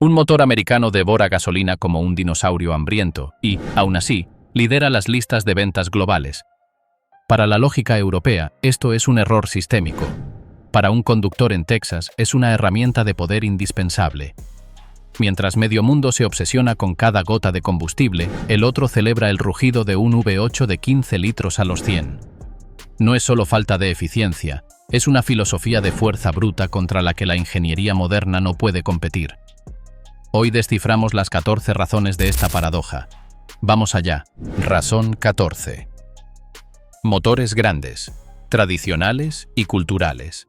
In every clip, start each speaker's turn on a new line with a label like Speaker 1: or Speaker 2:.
Speaker 1: Un motor americano devora gasolina como un dinosaurio hambriento y, aún así, lidera las listas de ventas globales. Para la lógica europea, esto es un error sistémico. Para un conductor en Texas, es una herramienta de poder indispensable. Mientras medio mundo se obsesiona con cada gota de combustible, el otro celebra el rugido de un V8 de 15 litros a los 100. No es solo falta de eficiencia, es una filosofía de fuerza bruta contra la que la ingeniería moderna no puede competir. Hoy desciframos las 14 razones de esta paradoja. Vamos allá. Razón 14. Motores grandes, tradicionales y culturales.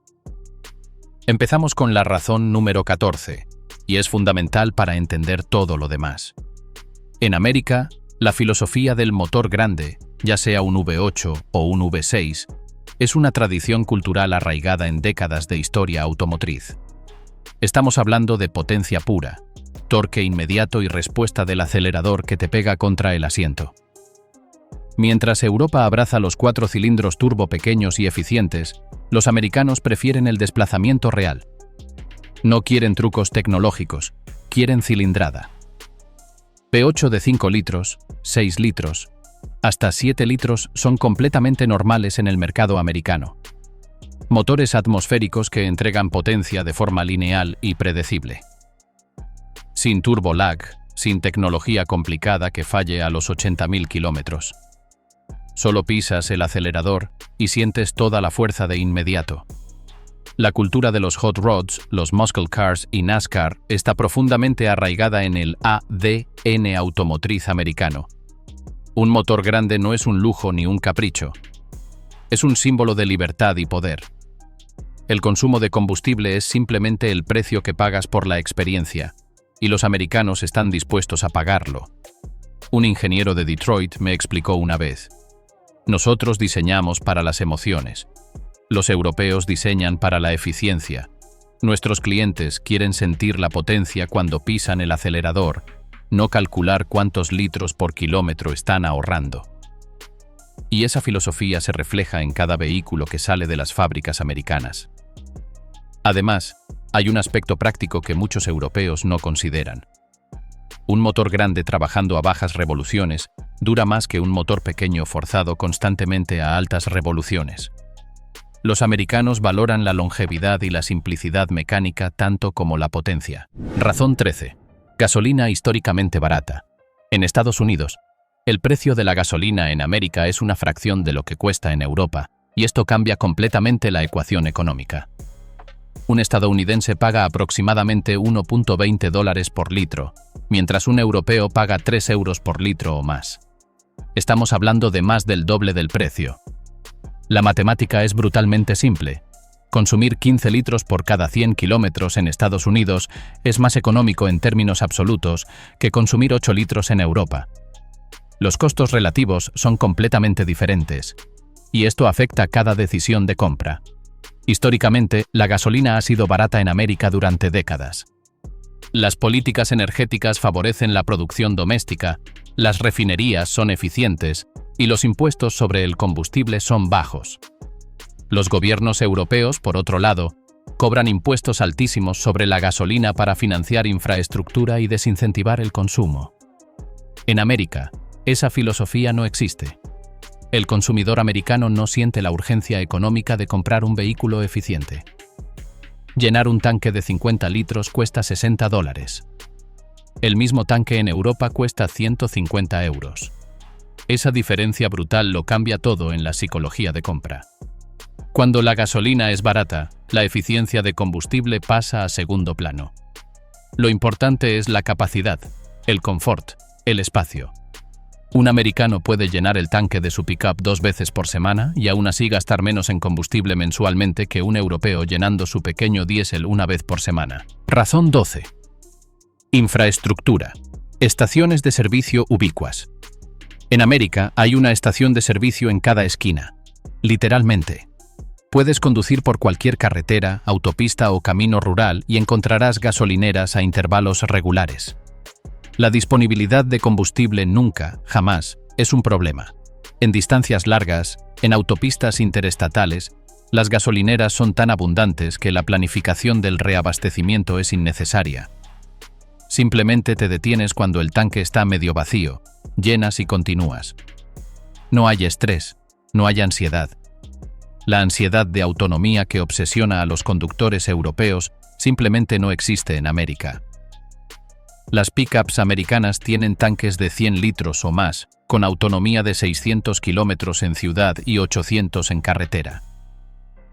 Speaker 1: Empezamos con la razón número 14, y es fundamental para entender todo lo demás. En América, la filosofía del motor grande, ya sea un V8 o un V6, es una tradición cultural arraigada en décadas de historia automotriz. Estamos hablando de potencia pura, torque inmediato y respuesta del acelerador que te pega contra el asiento. Mientras Europa abraza los 4 cilindros turbo pequeños y eficientes, los americanos prefieren el desplazamiento real. No quieren trucos tecnológicos, quieren cilindrada. V8 de 5 litros, 6 litros, hasta 7 litros son completamente normales en el mercado americano. Motores atmosféricos que entregan potencia de forma lineal y predecible. Sin turbo lag, sin tecnología complicada que falle a los 80.000 kilómetros. Solo pisas el acelerador y sientes toda la fuerza de inmediato. La cultura de los hot rods, los muscle cars y NASCAR está profundamente arraigada en el ADN automotriz americano. Un motor grande no es un lujo ni un capricho. Es un símbolo de libertad y poder. El consumo de combustible es simplemente el precio que pagas por la experiencia, y los americanos están dispuestos a pagarlo. Un ingeniero de Detroit me explicó una vez: nosotros diseñamos para las emociones. Los europeos diseñan para la eficiencia. Nuestros clientes quieren sentir la potencia cuando pisan el acelerador, no calcular cuántos litros por kilómetro están ahorrando. Y esa filosofía se refleja en cada vehículo que sale de las fábricas americanas. Además, hay un aspecto práctico que muchos europeos no consideran. Un motor grande trabajando a bajas revoluciones dura más que un motor pequeño forzado constantemente a altas revoluciones. Los americanos valoran la longevidad y la simplicidad mecánica tanto como la potencia. Razón 13. Gasolina históricamente barata. En Estados Unidos, el precio de la gasolina en América es una fracción de lo que cuesta en Europa, y esto cambia completamente la ecuación económica. Un estadounidense paga aproximadamente $1.20 por litro, mientras un europeo paga 3 euros por litro o más. Estamos hablando de más del doble del precio. La matemática es brutalmente simple. Consumir 15 litros por cada 100 kilómetros en Estados Unidos es más económico en términos absolutos que consumir 8 litros en Europa. Los costos relativos son completamente diferentes, y esto afecta cada decisión de compra. Históricamente, la gasolina ha sido barata en América durante décadas. Las políticas energéticas favorecen la producción doméstica, las refinerías son eficientes y los impuestos sobre el combustible son bajos. Los gobiernos europeos, por otro lado, cobran impuestos altísimos sobre la gasolina para financiar infraestructura y desincentivar el consumo. En América, esa filosofía no existe. El consumidor americano no siente la urgencia económica de comprar un vehículo eficiente. Llenar un tanque de 50 litros cuesta $60. El mismo tanque en Europa cuesta 150 euros. Esa diferencia brutal lo cambia todo en la psicología de compra. Cuando la gasolina es barata, la eficiencia de combustible pasa a segundo plano. Lo importante es la capacidad, el confort, el espacio. Un americano puede llenar el tanque de su pickup 2 veces por semana y aún así gastar menos en combustible mensualmente que un europeo llenando su pequeño diésel 1 vez por semana. Razón 12. Infraestructura. Estaciones de servicio ubicuas. En América hay una estación de servicio en cada esquina. Literalmente. Puedes conducir por cualquier carretera, autopista o camino rural y encontrarás gasolineras a intervalos regulares. La disponibilidad de combustible nunca, jamás, es un problema. En distancias largas, en autopistas interestatales, las gasolineras son tan abundantes que la planificación del reabastecimiento es innecesaria. Simplemente te detienes cuando el tanque está medio vacío, llenas y continúas. No hay estrés, no hay ansiedad. La ansiedad de autonomía que obsesiona a los conductores europeos simplemente no existe en América. Las pickups americanas tienen tanques de 100 litros o más, con autonomía de 600 kilómetros en ciudad y 800 en carretera.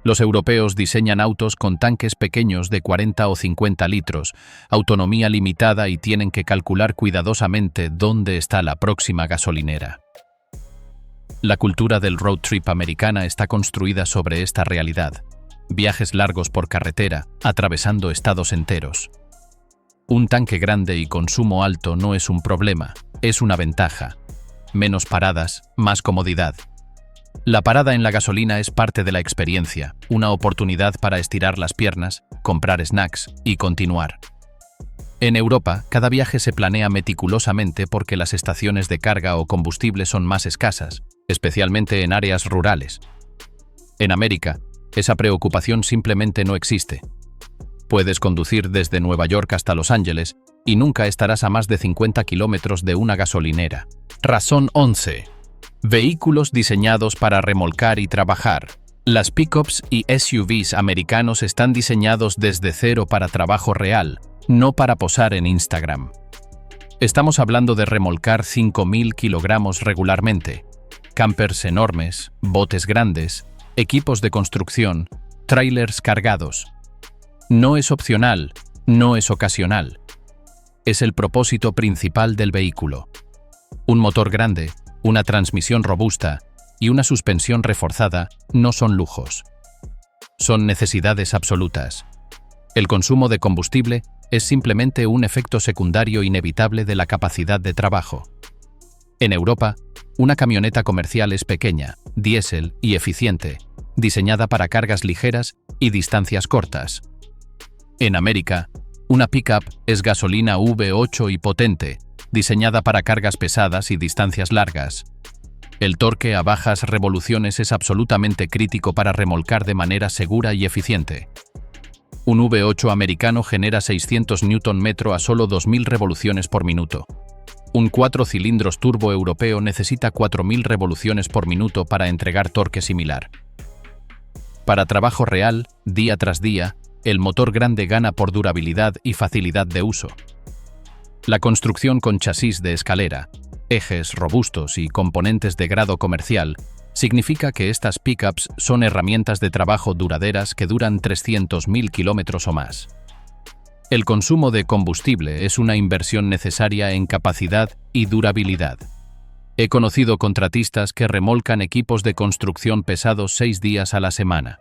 Speaker 1: Los europeos diseñan autos con tanques pequeños de 40 o 50 litros, autonomía limitada y tienen que calcular cuidadosamente dónde está la próxima gasolinera. La cultura del road trip americana está construida sobre esta realidad. Viajes largos por carretera, atravesando estados enteros. Un tanque grande y consumo alto no es un problema, es una ventaja. Menos paradas, más comodidad. La parada en la gasolina es parte de la experiencia, una oportunidad para estirar las piernas, comprar snacks y continuar. En Europa, cada viaje se planea meticulosamente porque las estaciones de carga o combustible son más escasas, especialmente en áreas rurales. En América, esa preocupación simplemente no existe. Puedes conducir desde Nueva York hasta Los Ángeles y nunca estarás a más de 50 kilómetros de una gasolinera. Razón 11. Vehículos diseñados para remolcar y trabajar. Las pickups y SUVs americanos están diseñados desde cero para trabajo real, no para posar en Instagram. Estamos hablando de remolcar 5.000 kilogramos regularmente, campers enormes, botes grandes, equipos de construcción, trailers cargados. No es opcional, no es ocasional. Es el propósito principal del vehículo. Un motor grande, una transmisión robusta y una suspensión reforzada no son lujos. Son necesidades absolutas. El consumo de combustible es simplemente un efecto secundario inevitable de la capacidad de trabajo. En Europa, una camioneta comercial es pequeña, diésel y eficiente, diseñada para cargas ligeras y distancias cortas. En América, una pickup es gasolina V8 y potente, diseñada para cargas pesadas y distancias largas. El torque a bajas revoluciones es absolutamente crítico para remolcar de manera segura y eficiente. Un V8 americano genera 600 Nm a solo 2.000 revoluciones por minuto. Un 4 cilindros turbo europeo necesita 4.000 revoluciones por minuto para entregar torque similar. Para trabajo real, día tras día, el motor grande gana por durabilidad y facilidad de uso. La construcción con chasis de escalera, ejes robustos y componentes de grado comercial significa que estas pickups son herramientas de trabajo duraderas que duran 300.000 kilómetros o más. El consumo de combustible es una inversión necesaria en capacidad y durabilidad. He conocido contratistas que remolcan equipos de construcción pesados 6 días a la semana.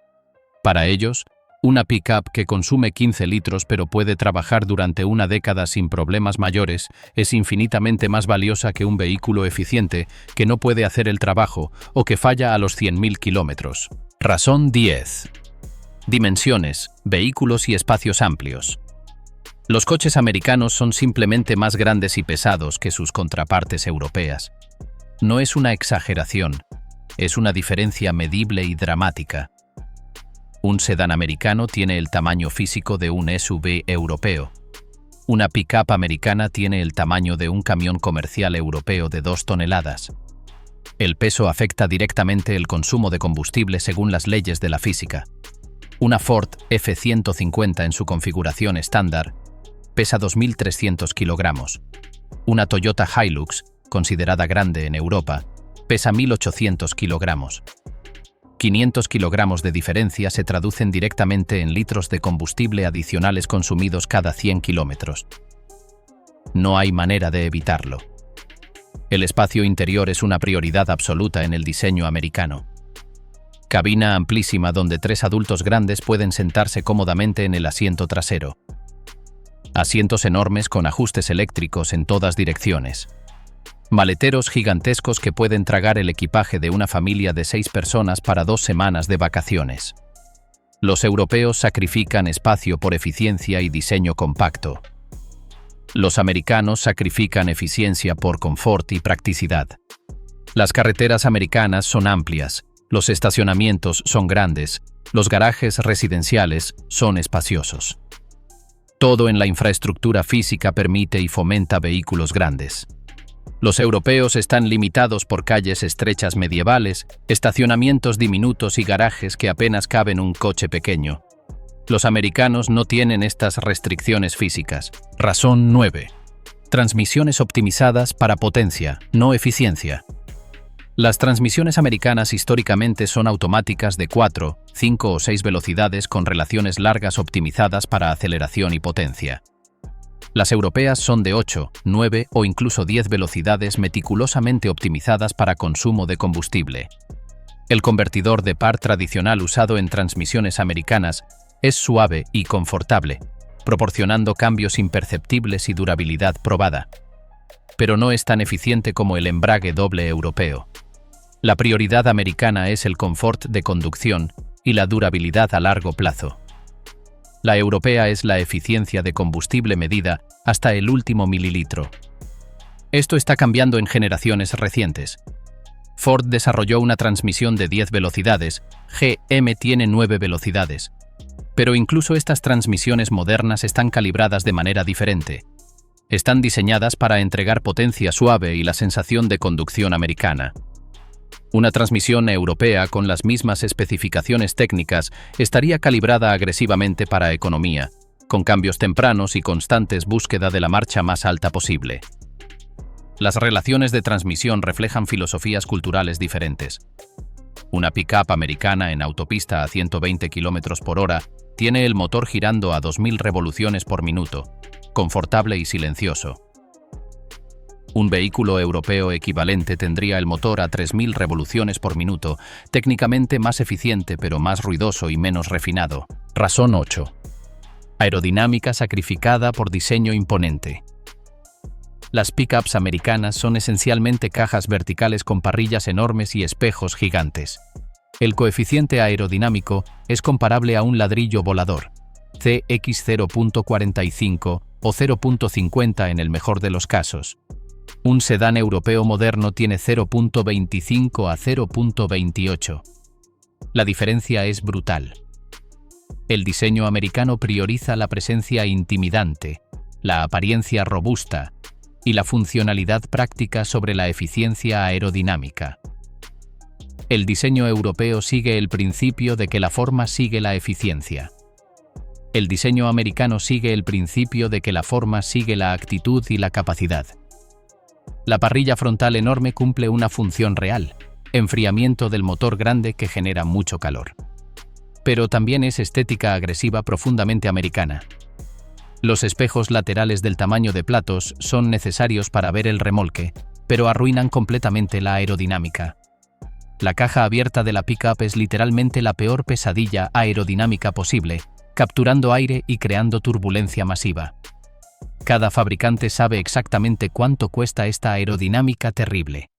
Speaker 1: Para ellos, una pickup que consume 15 litros pero puede trabajar durante una década sin problemas mayores es infinitamente más valiosa que un vehículo eficiente que no puede hacer el trabajo o que falla a los 100.000 kilómetros. Razón 10. Dimensiones, vehículos y espacios amplios. Los coches americanos son simplemente más grandes y pesados que sus contrapartes europeas. No es una exageración, es una diferencia medible y dramática. Un sedán americano tiene el tamaño físico de un SUV europeo. Una pickup americana tiene el tamaño de un camión comercial europeo de 2 toneladas. El peso afecta directamente el consumo de combustible según las leyes de la física. Una Ford F-150 en su configuración estándar pesa 2.300 kilogramos. Una Toyota Hilux, considerada grande en Europa, pesa 1.800 kilogramos. 500 kilogramos de diferencia se traducen directamente en litros de combustible adicionales consumidos cada 100 kilómetros. No hay manera de evitarlo. El espacio interior es una prioridad absoluta en el diseño americano. Cabina amplísima donde 3 adultos grandes pueden sentarse cómodamente en el asiento trasero. Asientos enormes con ajustes eléctricos en todas direcciones. Maleteros gigantescos que pueden tragar el equipaje de una familia de 6 personas para 2 semanas de vacaciones. Los europeos sacrifican espacio por eficiencia y diseño compacto. Los americanos sacrifican eficiencia por confort y practicidad. Las carreteras americanas son amplias, los estacionamientos son grandes, los garajes residenciales son espaciosos. Todo en la infraestructura física permite y fomenta vehículos grandes. Los europeos están limitados por calles estrechas medievales, estacionamientos diminutos y garajes que apenas caben un coche pequeño. Los americanos no tienen estas restricciones físicas. Razón 9. Transmisiones optimizadas para potencia, no eficiencia. Las transmisiones americanas históricamente son automáticas de 4, 5 o 6 velocidades con relaciones largas optimizadas para aceleración y potencia. Las europeas son de 8, 9 o incluso 10 velocidades meticulosamente optimizadas para consumo de combustible. El convertidor de par tradicional usado en transmisiones americanas es suave y confortable, proporcionando cambios imperceptibles y durabilidad probada. Pero no es tan eficiente como el embrague doble europeo. La prioridad americana es el confort de conducción y la durabilidad a largo plazo. La europea es la eficiencia de combustible medida hasta el último mililitro. Esto está cambiando en generaciones recientes. Ford desarrolló una transmisión de 10 velocidades, GM tiene 9 velocidades. Pero incluso estas transmisiones modernas están calibradas de manera diferente. Están diseñadas para entregar potencia suave y la sensación de conducción americana. Una transmisión europea con las mismas especificaciones técnicas estaría calibrada agresivamente para economía, con cambios tempranos y constantes búsqueda de la marcha más alta posible. Las relaciones de transmisión reflejan filosofías culturales diferentes. Una pick-up americana en autopista a 120 km/h tiene el motor girando a 2000 revoluciones por minuto, confortable y silencioso. Un vehículo europeo equivalente tendría el motor a 3000 revoluciones por minuto, técnicamente más eficiente pero más ruidoso y menos refinado. Razón 8. Aerodinámica sacrificada por diseño imponente. Las pickups americanas son esencialmente cajas verticales con parrillas enormes y espejos gigantes. El coeficiente aerodinámico es comparable a un ladrillo volador, CX 0.45 o 0.50 en el mejor de los casos. Un sedán europeo moderno tiene 0.25 a 0.28. La diferencia es brutal. El diseño americano prioriza la presencia intimidante, la apariencia robusta y la funcionalidad práctica sobre la eficiencia aerodinámica. El diseño europeo sigue el principio de que la forma sigue la eficiencia. El diseño americano sigue el principio de que la forma sigue la actitud y la capacidad. La parrilla frontal enorme cumple una función real, enfriamiento del motor grande que genera mucho calor. Pero también es estética agresiva profundamente americana. Los espejos laterales del tamaño de platos son necesarios para ver el remolque, pero arruinan completamente la aerodinámica. La caja abierta de la pick-up es literalmente la peor pesadilla aerodinámica posible, capturando aire y creando turbulencia masiva. Cada fabricante sabe exactamente cuánto cuesta esta aerodinámica terrible.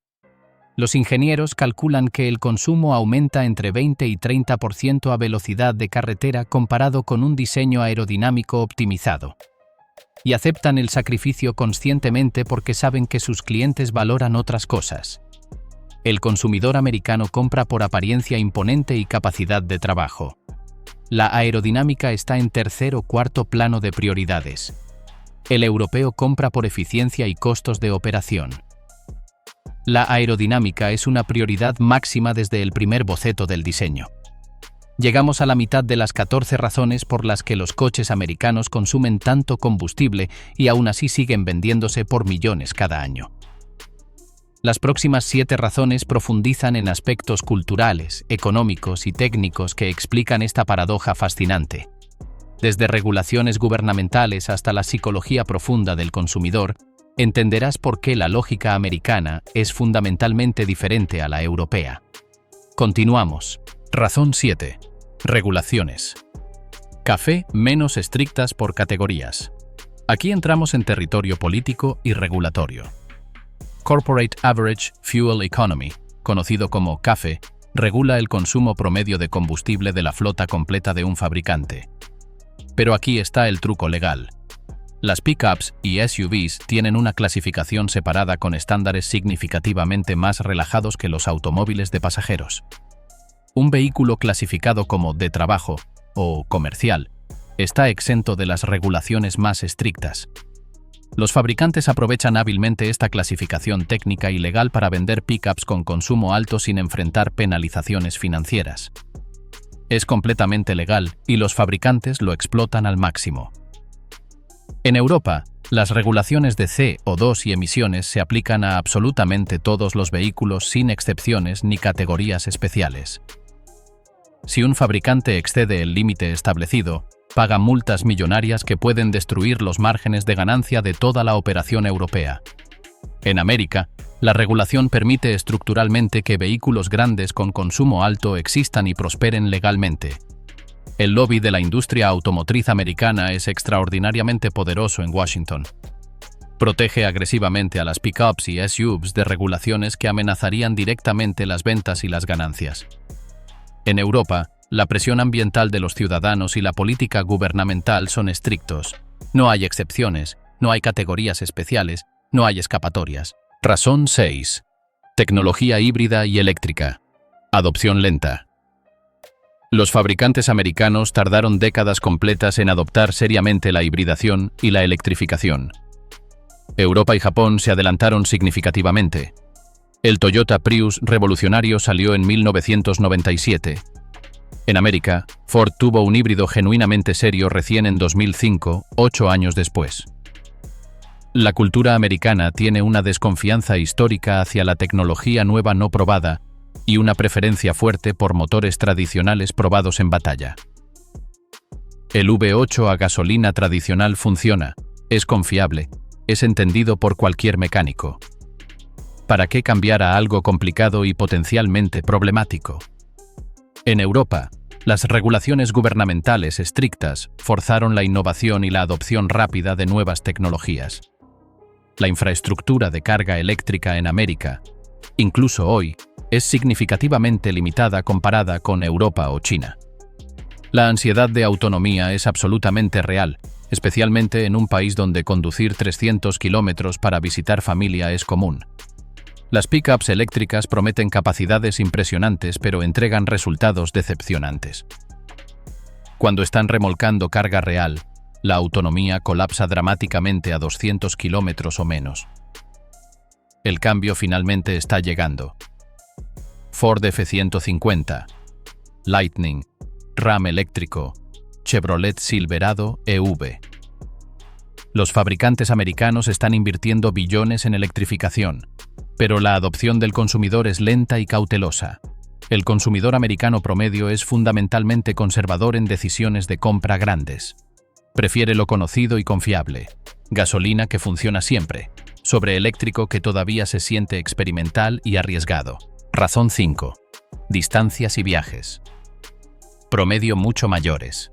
Speaker 1: Los ingenieros calculan que el consumo aumenta entre 20 y 30% a velocidad de carretera comparado con un diseño aerodinámico optimizado. Y aceptan el sacrificio conscientemente porque saben que sus clientes valoran otras cosas. El consumidor americano compra por apariencia imponente y capacidad de trabajo. La aerodinámica está en tercer o cuarto plano de prioridades. El europeo compra por eficiencia y costos de operación. La aerodinámica es una prioridad máxima desde el primer boceto del diseño. Llegamos a la mitad de las 14 razones por las que los coches americanos consumen tanto combustible y aún así siguen vendiéndose por millones cada año. Las próximas 7 razones profundizan en aspectos culturales, económicos y técnicos que explican esta paradoja fascinante. Desde regulaciones gubernamentales hasta la psicología profunda del consumidor, entenderás por qué la lógica americana es fundamentalmente diferente a la europea. Continuamos. Razón 7. Regulaciones. Café menos estrictas por categorías. Aquí entramos en territorio político y regulatorio. Corporate Average Fuel Economy, conocido como CAFE, regula el consumo promedio de combustible de la flota completa de un fabricante. Pero aquí está el truco legal. Las pickups y SUVs tienen una clasificación separada con estándares significativamente más relajados que los automóviles de pasajeros. Un vehículo clasificado como de trabajo o comercial está exento de las regulaciones más estrictas. Los fabricantes aprovechan hábilmente esta clasificación técnica y legal para vender pickups con consumo alto sin enfrentar penalizaciones financieras. Es completamente legal y los fabricantes lo explotan al máximo. En Europa, las regulaciones de CO2 y emisiones se aplican a absolutamente todos los vehículos sin excepciones ni categorías especiales. Si un fabricante excede el límite establecido, paga multas millonarias que pueden destruir los márgenes de ganancia de toda la operación europea. En América, la regulación permite estructuralmente que vehículos grandes con consumo alto existan y prosperen legalmente. El lobby de la industria automotriz americana es extraordinariamente poderoso en Washington. Protege agresivamente a las pickups y SUVs de regulaciones que amenazarían directamente las ventas y las ganancias. En Europa, la presión ambiental de los ciudadanos y la política gubernamental son estrictos. No hay excepciones, no hay categorías especiales, no hay escapatorias. Razón 6. Tecnología híbrida y eléctrica. Adopción lenta. Los fabricantes americanos tardaron décadas completas en adoptar seriamente la hibridación y la electrificación. Europa y Japón se adelantaron significativamente. El Toyota Prius revolucionario salió en 1997. En América, Ford tuvo un híbrido genuinamente serio recién en 2005, 8 años después. La cultura americana tiene una desconfianza histórica hacia la tecnología nueva no probada y una preferencia fuerte por motores tradicionales probados en batalla. El V8 a gasolina tradicional funciona, es confiable, es entendido por cualquier mecánico. ¿Para qué cambiar a algo complicado y potencialmente problemático? En Europa, las regulaciones gubernamentales estrictas forzaron la innovación y la adopción rápida de nuevas tecnologías. La infraestructura de carga eléctrica en América, incluso hoy, es significativamente limitada comparada con Europa o China. La ansiedad de autonomía es absolutamente real, especialmente en un país donde conducir 300 kilómetros para visitar familia es común. Las pickups eléctricas prometen capacidades impresionantes pero entregan resultados decepcionantes. Cuando están remolcando carga real, la autonomía colapsa dramáticamente a 200 kilómetros o menos. El cambio finalmente está llegando. Ford F-150, Lightning, Ram eléctrico, Chevrolet Silverado EV. Los fabricantes americanos están invirtiendo billones en electrificación, pero la adopción del consumidor es lenta y cautelosa. El consumidor americano promedio es fundamentalmente conservador en decisiones de compra grandes. Prefiere lo conocido y confiable, gasolina que funciona siempre, sobre eléctrico que todavía se siente experimental y arriesgado. Razón 5. Distancias y viajes. Promedio mucho mayores.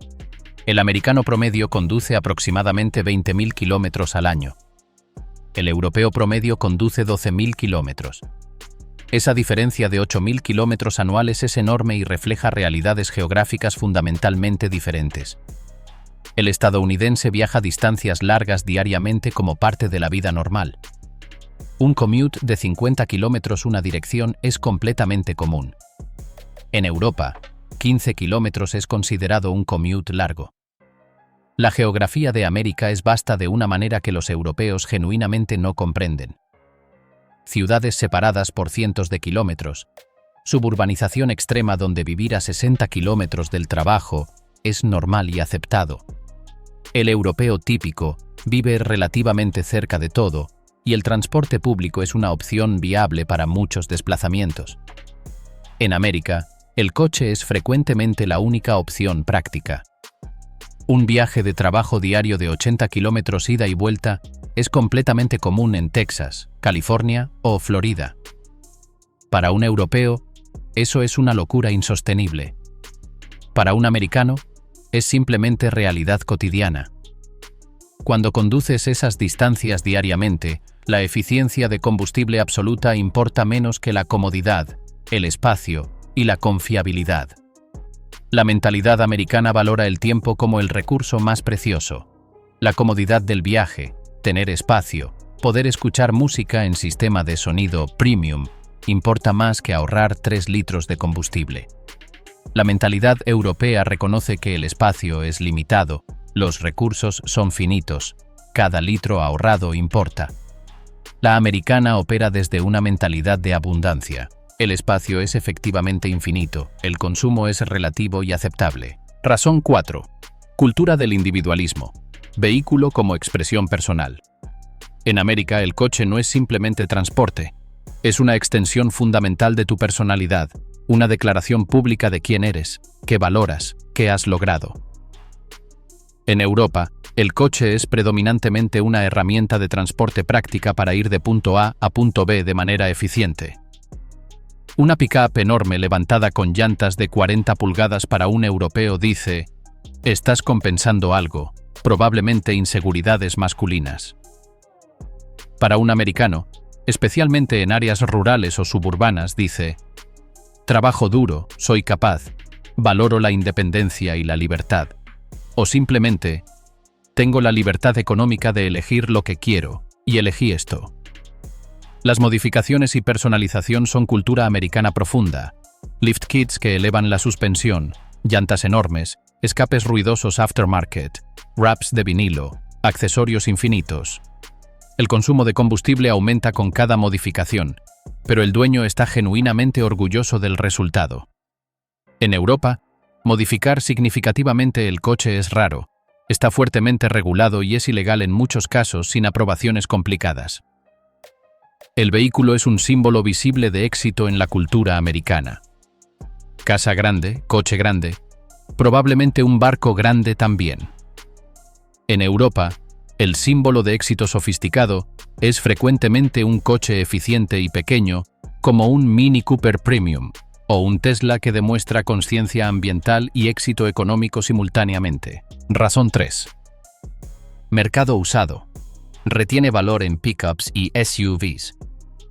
Speaker 1: El americano promedio conduce aproximadamente 20.000 kilómetros al año. El europeo promedio conduce 12.000 kilómetros. Esa diferencia de 8.000 kilómetros anuales es enorme y refleja realidades geográficas fundamentalmente diferentes. El estadounidense viaja distancias largas diariamente como parte de la vida normal. Un commute de 50 kilómetros una dirección es completamente común. En Europa, 15 kilómetros es considerado un commute largo. La geografía de América es vasta de una manera que los europeos genuinamente no comprenden. Ciudades separadas por cientos de kilómetros, suburbanización extrema donde vivir a 60 kilómetros del trabajo es normal y aceptado. El europeo típico vive relativamente cerca de todo y el transporte público es una opción viable para muchos desplazamientos. En América, el coche es frecuentemente la única opción práctica. Un viaje de trabajo diario de 80 kilómetros ida y vuelta es completamente común en Texas, California o Florida. Para un europeo, eso es una locura insostenible. Para un americano, es simplemente realidad cotidiana. Cuando conduces esas distancias diariamente, la eficiencia de combustible absoluta importa menos que la comodidad, el espacio y la confiabilidad. La mentalidad americana valora el tiempo como el recurso más precioso. La comodidad del viaje, tener espacio, poder escuchar música en sistema de sonido premium, importa más que ahorrar 3 litros de combustible. La mentalidad europea reconoce que el espacio es limitado, los recursos son finitos, cada litro ahorrado importa. La americana opera desde una mentalidad de abundancia. El espacio es efectivamente infinito, el consumo es relativo y aceptable. Razón 4. Cultura del individualismo. Vehículo como expresión personal. En América, el coche no es simplemente transporte. Es una extensión fundamental de tu personalidad, una declaración pública de quién eres, qué valoras, qué has logrado. En Europa, el coche es predominantemente una herramienta de transporte práctica para ir de punto A a punto B de manera eficiente. Una pick-up enorme levantada con llantas de 40 pulgadas para un europeo dice: estás compensando algo, probablemente inseguridades masculinas. Para un americano, especialmente en áreas rurales o suburbanas, dice: trabajo duro, soy capaz, valoro la independencia y la libertad. O simplemente, tengo la libertad económica de elegir lo que quiero, y elegí esto. Las modificaciones y personalización son cultura americana profunda. Lift kits que elevan la suspensión, llantas enormes, escapes ruidosos aftermarket, wraps de vinilo, accesorios infinitos. El consumo de combustible aumenta con cada modificación, pero el dueño está genuinamente orgulloso del resultado. En Europa, modificar significativamente el coche es raro, está fuertemente regulado y es ilegal en muchos casos sin aprobaciones complicadas. El vehículo es un símbolo visible de éxito en la cultura americana. Casa grande, coche grande, probablemente un barco grande también. En Europa, el símbolo de éxito sofisticado es frecuentemente un coche eficiente y pequeño, como un Mini Cooper Premium, o un Tesla que demuestra conciencia ambiental y éxito económico simultáneamente. Razón 3. Mercado usado. Retiene valor en pickups y SUVs.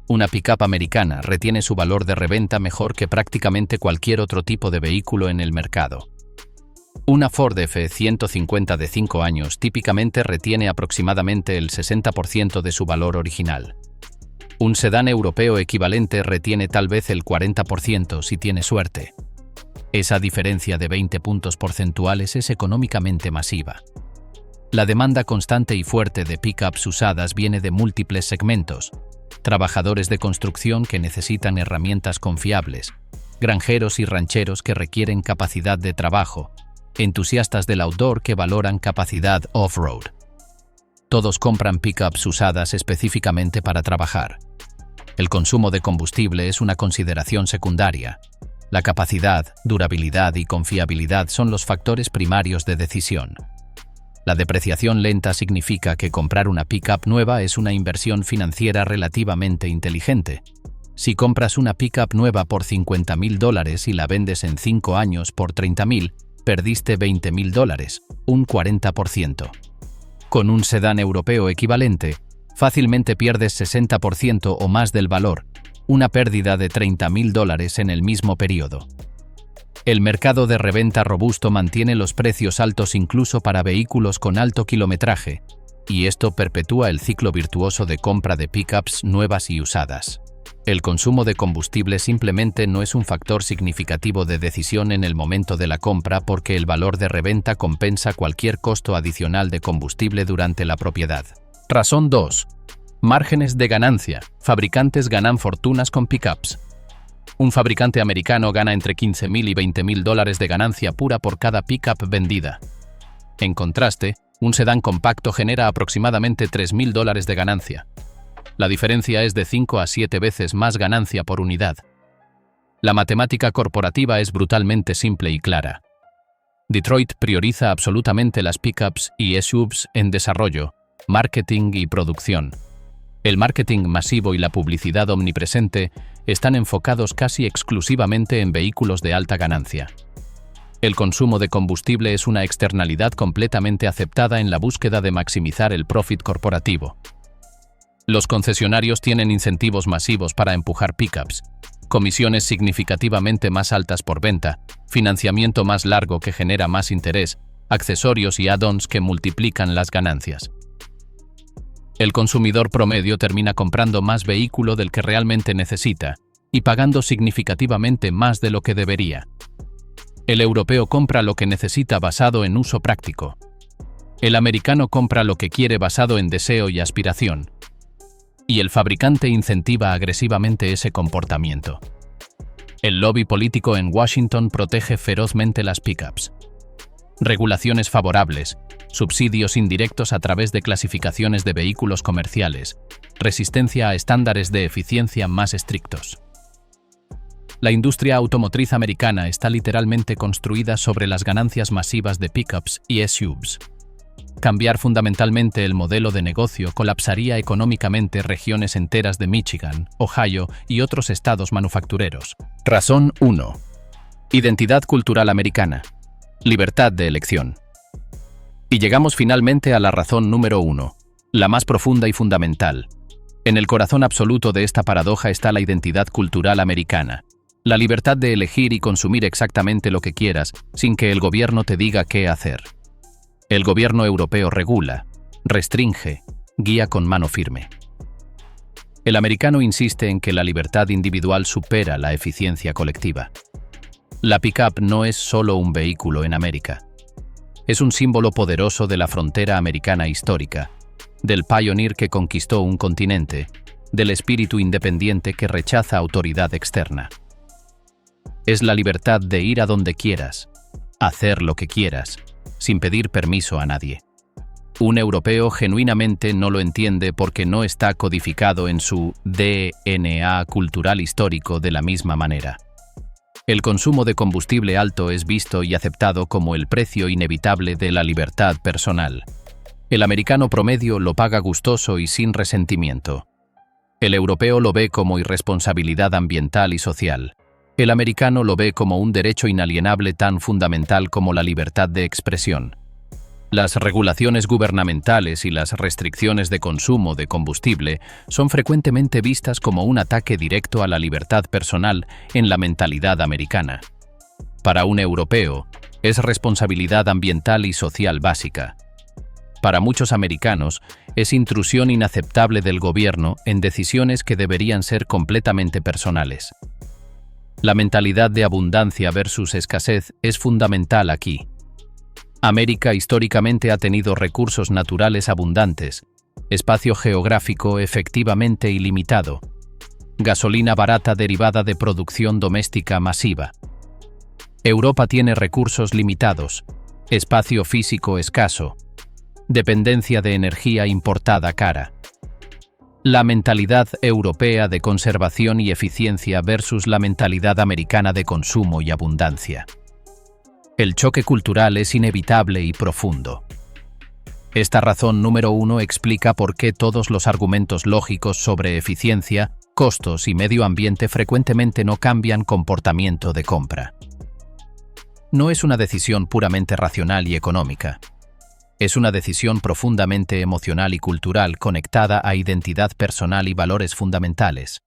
Speaker 1: Una pickup americana retiene su valor de reventa mejor que prácticamente cualquier otro tipo de vehículo en el mercado. Una Ford F-150 de 5 años típicamente retiene aproximadamente el 60% de su valor original. Un sedán europeo equivalente retiene tal vez el 40% si tiene suerte. Esa diferencia de 20 puntos porcentuales es económicamente masiva. La demanda constante y fuerte de pickups usadas viene de múltiples segmentos: trabajadores de construcción que necesitan herramientas confiables, granjeros y rancheros que requieren capacidad de trabajo, entusiastas del outdoor que valoran capacidad off-road. Todos compran pickups usadas específicamente para trabajar. El consumo de combustible es una consideración secundaria. La capacidad, durabilidad y confiabilidad son los factores primarios de decisión. La depreciación lenta significa que comprar una pickup nueva es una inversión financiera relativamente inteligente. Si compras una pickup nueva por $50,000 y la vendes en 5 años por $30,000, perdiste $20,000, un 40%. Con un sedán europeo equivalente, fácilmente pierdes 60% o más del valor, una pérdida de $30,000 en el mismo periodo. El mercado de reventa robusto mantiene los precios altos incluso para vehículos con alto kilometraje, y esto perpetúa el ciclo virtuoso de compra de pickups nuevas y usadas. El consumo de combustible simplemente no es un factor significativo de decisión en el momento de la compra porque el valor de reventa compensa cualquier costo adicional de combustible durante la propiedad. Razón 2. Márgenes de ganancia. Fabricantes ganan fortunas con pickups. Un fabricante americano gana entre $15,000 y $20,000 de ganancia pura por cada pickup vendida. En contraste, un sedán compacto genera aproximadamente $3,000 de ganancia. La diferencia es de 5 a 7 veces más ganancia por unidad. La matemática corporativa es brutalmente simple y clara. Detroit prioriza absolutamente las pickups y SUVs en desarrollo, marketing y producción. El marketing masivo y la publicidad omnipresente están enfocados casi exclusivamente en vehículos de alta ganancia. El consumo de combustible es una externalidad completamente aceptada en la búsqueda de maximizar el profit corporativo. Los concesionarios tienen incentivos masivos para empujar pickups, comisiones significativamente más altas por venta, financiamiento más largo que genera más interés, accesorios y add-ons que multiplican las ganancias. El consumidor promedio termina comprando más vehículo del que realmente necesita y pagando significativamente más de lo que debería. El europeo compra lo que necesita basado en uso práctico. El americano compra lo que quiere basado en deseo y aspiración. Y el fabricante incentiva agresivamente ese comportamiento. El lobby político en Washington protege ferozmente las pickups. Regulaciones favorables, subsidios indirectos a través de clasificaciones de vehículos comerciales, resistencia a estándares de eficiencia más estrictos. La industria automotriz americana está literalmente construida sobre las ganancias masivas de pickups y SUVs. Cambiar fundamentalmente el modelo de negocio colapsaría económicamente regiones enteras de Michigan, Ohio y otros estados manufactureros. Razón 1. Identidad cultural americana. Libertad de elección. Y llegamos finalmente a la razón número 1, la más profunda y fundamental. En el corazón absoluto de esta paradoja está la identidad cultural americana. La libertad de elegir y consumir exactamente lo que quieras, sin que el gobierno te diga qué hacer. El gobierno europeo regula, restringe, guía con mano firme. El americano insiste en que la libertad individual supera la eficiencia colectiva. La pickup no es solo un vehículo en América. Es un símbolo poderoso de la frontera americana histórica, del pioneer que conquistó un continente, del espíritu independiente que rechaza autoridad externa. Es la libertad de ir a donde quieras, hacer lo que quieras, sin pedir permiso a nadie. Un europeo genuinamente no lo entiende porque no está codificado en su DNA cultural histórico de la misma manera. El consumo de combustible alto es visto y aceptado como el precio inevitable de la libertad personal. El americano promedio lo paga gustoso y sin resentimiento. El europeo lo ve como irresponsabilidad ambiental y social. El americano lo ve como un derecho inalienable tan fundamental como la libertad de expresión. Las regulaciones gubernamentales y las restricciones de consumo de combustible son frecuentemente vistas como un ataque directo a la libertad personal en la mentalidad americana. Para un europeo, es responsabilidad ambiental y social básica. Para muchos americanos, es intrusión inaceptable del gobierno en decisiones que deberían ser completamente personales. La mentalidad de abundancia versus escasez es fundamental aquí. América históricamente ha tenido recursos naturales abundantes, espacio geográfico efectivamente ilimitado, gasolina barata derivada de producción doméstica masiva. Europa tiene recursos limitados, espacio físico escaso, dependencia de energía importada cara. La mentalidad europea de conservación y eficiencia versus la mentalidad americana de consumo y abundancia. El choque cultural es inevitable y profundo. Esta razón número 1 explica por qué todos los argumentos lógicos sobre eficiencia, costos y medio ambiente frecuentemente no cambian comportamiento de compra. No es una decisión puramente racional y económica. Es una decisión profundamente emocional y cultural conectada a identidad personal y valores fundamentales.